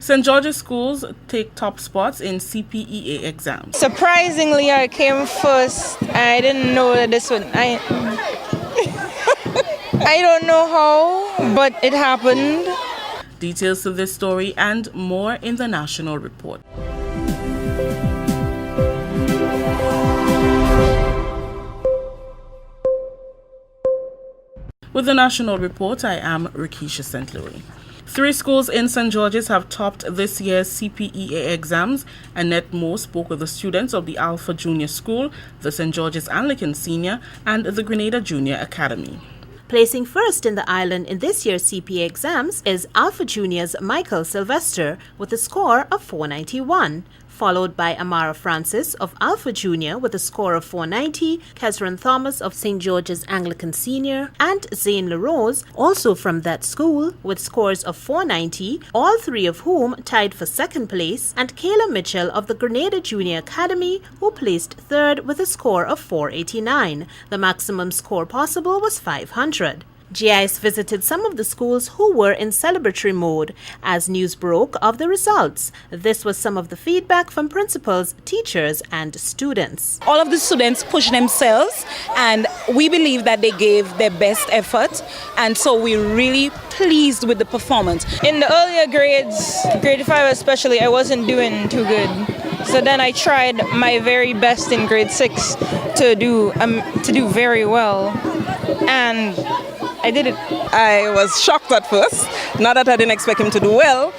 St. George's schools take top spots in CPEA exams. Surprisingly, I came first. I didn't know that this would. I don't know how, but it happened. Details to this story and more in the National Report. With the National Report, I am Rikisha St. Louis. 3 schools in St. George's have topped this year's CPEA exams. Annette Moore spoke with the students of the Alpha Junior School, the St. George's Anglican Senior, and the Grenada Junior Academy. Placing first in the island in this year's CPA exams is Alpha Junior's Michael Sylvester with a score of 491, followed by Amara Francis of Alpha Junior with a score of 490, Kesron Thomas of St. George's Anglican Senior, and Zane LaRose, also from that school, with scores of 490, all 3 of whom tied for second place, and Kayla Mitchell of the Grenada Junior Academy, who placed third with a score of 489. The maximum score possible was 500. GIS visited some of the schools who were in celebratory mode as news broke of the results. This was some of the feedback from principals, teachers, and students. All of the students pushed themselves, and we believe that they gave their best effort, and so we're really pleased with the performance. In the earlier grades, grade 5 especially, I wasn't doing too good. So then I tried my very best in grade 6 to do very well, and I did it. I was shocked at first, not that I didn't expect him to do well,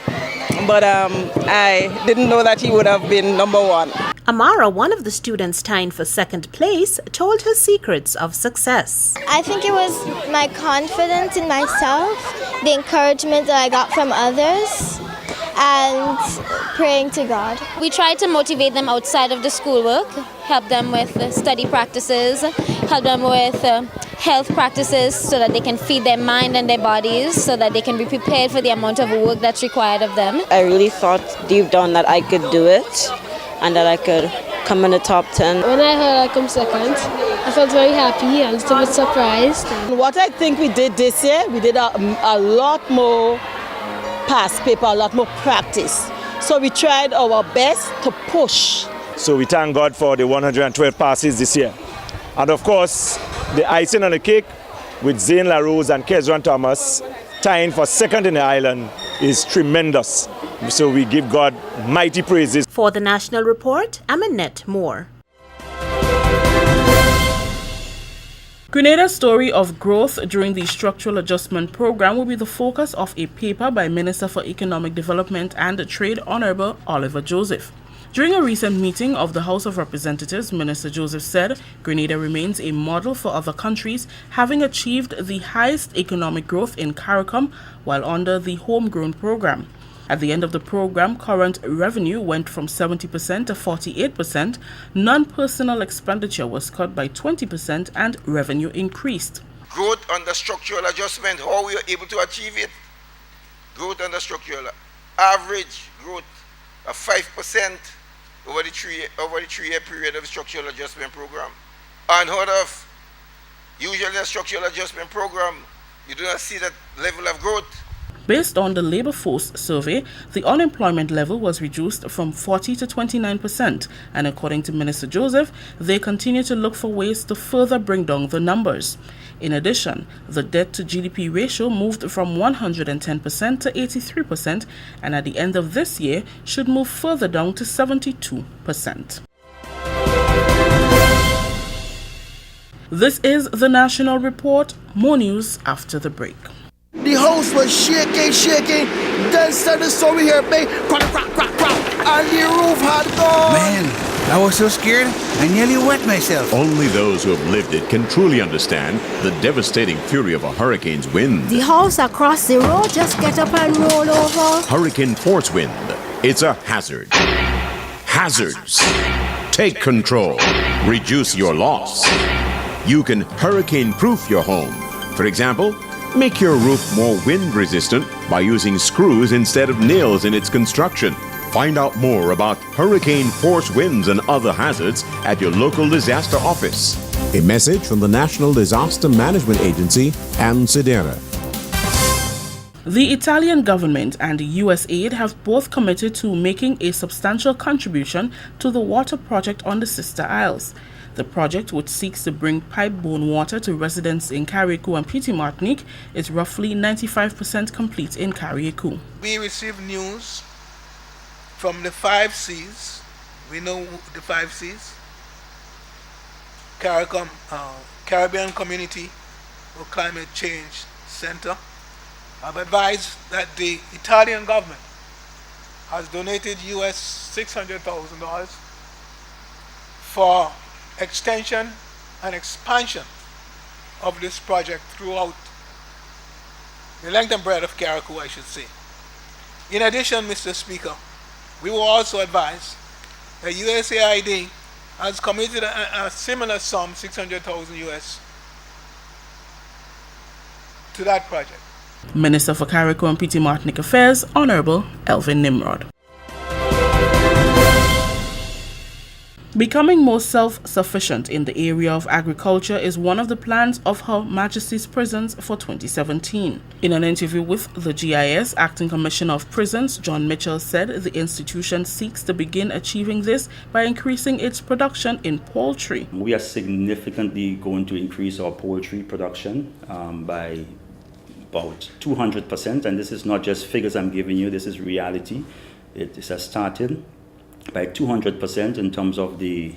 but I didn't know that he would have been number 1. Amara, one of the students tying for second place, told her secrets of success. I think it was my confidence in myself, the encouragement that I got from others, and praying to God. We try to motivate them outside of the schoolwork, help them with study practices, help them with health practices so that they can feed their mind and their bodies so that they can be prepared for the amount of work that's required of them. I really thought deep down that I could do it and that I could come in the top 10. When I heard I come second, I felt very happy and a little bit surprised. What I think we did this year, we did a lot more past paper, a lot more practice. So we tried our best to push. So we thank God for the 112 passes this year. And of course, the icing on the cake with Zane LaRose and Kesron Thomas tying for second in the island is tremendous. So we give God mighty praises. For the National Report, I'm Annette Moore. Grenada's story of growth during the Structural Adjustment Program will be the focus of a paper by Minister for Economic Development and Trade, Honorable Oliver Joseph. During a recent meeting of the House of Representatives, Minister Joseph said Grenada remains a model for other countries, having achieved the highest economic growth in CARICOM while under the Homegrown Program. At the end of the program, current revenue went from 70% to 48%, non-personal expenditure was cut by 20%, and revenue increased. Growth under structural adjustment, how we are able to achieve it? Growth under structural, average growth of 5% over the three-year period of the structural adjustment program. Unheard of. Usually in a structural adjustment program, you do not see that level of growth. Based on the labor force survey, the unemployment level was reduced from 40 to 29%, and according to Minister Joseph, they continue to look for ways to further bring down the numbers. In addition, the debt to GDP ratio moved from 110% to 83%, and at the end of this year should move further down to 72%. This is the National Report. More news after the break. The house was shaking. Then suddenly saw we hear bang, crack, and the roof had gone. Man, I was so scared, I nearly wet myself. Only those who have lived it can truly understand the devastating fury of a hurricane's wind. The house across the road just get up and roll over. Hurricane force wind. It's a hazard. Hazards. Take control. Reduce your loss. You can hurricane-proof your home. For example, make your roof more wind-resistant by using screws instead of nails in its construction. Find out more about hurricane force winds and other hazards at your local disaster office. A message from the National Disaster Management Agency and SEDERA. The Italian government and USAID have both committed to making a substantial contribution to the water project on the sister isles. The project, which seeks to bring pipe-borne water to residents in Carriacou and Petite Martinique, is roughly 95% complete in Carriacou. We received news from the 5 Cs. We know the 5 Cs. Caribbean Community for Climate Change Center have advised that the Italian government has donated US $600,000 for extension and expansion of this project throughout the length and breadth of Carriacou, I should say. In addition, Mr. Speaker, we were also advised that USAID has committed a similar sum, 600,000 US, to that project. Minister for Carriacou and Petite Martinique Affairs, Honorable Elvin Nimrod. Becoming more self-sufficient in the area of agriculture is one of the plans of Her Majesty's Prisons for 2017. In an interview with the GIS, Acting Commissioner of Prisons John Mitchell said the institution seeks to begin achieving this by increasing its production in poultry. We are significantly going to increase our poultry production by about 200%, and this is not just figures I'm giving you, this is reality. It has started by 200% in terms of the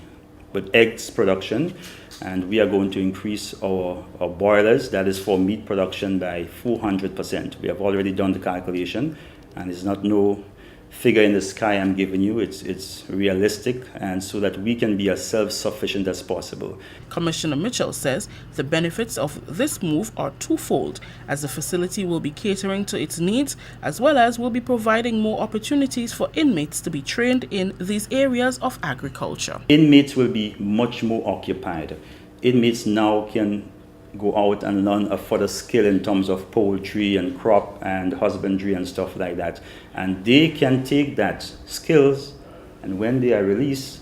eggs production, and we are going to increase our boilers, that is for meat production, by 400%. We have already done the calculation, and it's not no figure in the sky I'm giving you, it's realistic, and so that we can be as self-sufficient as possible. Commissioner Mitchell says the benefits of this move are twofold, as the facility will be catering to its needs, as well as will be providing more opportunities for inmates to be trained in these areas of agriculture. Inmates will be much more occupied. Inmates now can go out and learn a further skill in terms of poultry and crop and husbandry and stuff like that. And they can take that skills, and when they are released,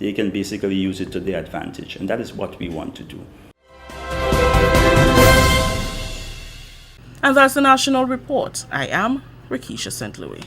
they can basically use it to their advantage. And that is what we want to do. And that's the National Report. I am Rikisha St. Louis.